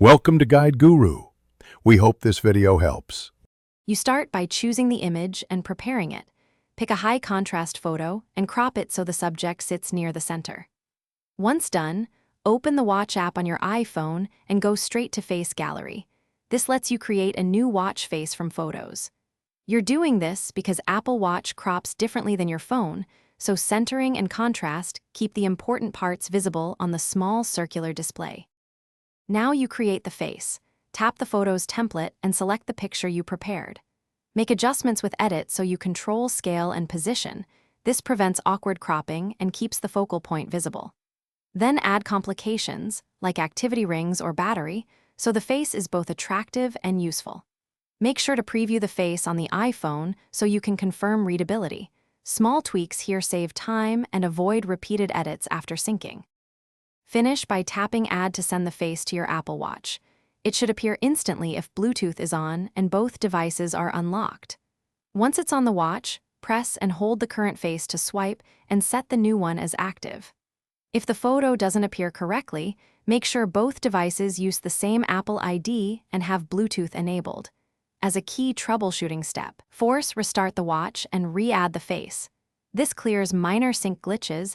Welcome to Guide Guru. We hope this video helps. You start by choosing the image and preparing it. Pick a high-contrast photo and crop it so the subject sits near the center. Once done, open the Watch app on your iPhone and go straight to Face Gallery. This lets you create a new watch face from photos. You're doing this because Apple Watch crops differently than your phone, so centering and contrast keep the important parts visible on the small circular display. Now you create the face. Tap the photo's template and select the picture you prepared. Make adjustments with Edit so you control scale and position. This prevents awkward cropping and keeps the focal point visible. Then add complications, like activity rings or battery, so the face is both attractive and useful. Make sure to preview the face on the iPhone so you can confirm readability. Small tweaks here save time and avoid repeated edits after syncing. Finish by tapping Add to send the face to your Apple Watch. It should appear instantly if Bluetooth is on and both devices are unlocked. Once it's on the watch, press and hold the current face to swipe and set the new one as active. If the photo doesn't appear correctly, make sure both devices use the same Apple ID and have Bluetooth enabled. As a key troubleshooting step, force restart the watch and re-add the face. This clears minor sync glitches.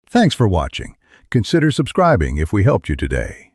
Thanks for watching. Consider subscribing if we helped you today.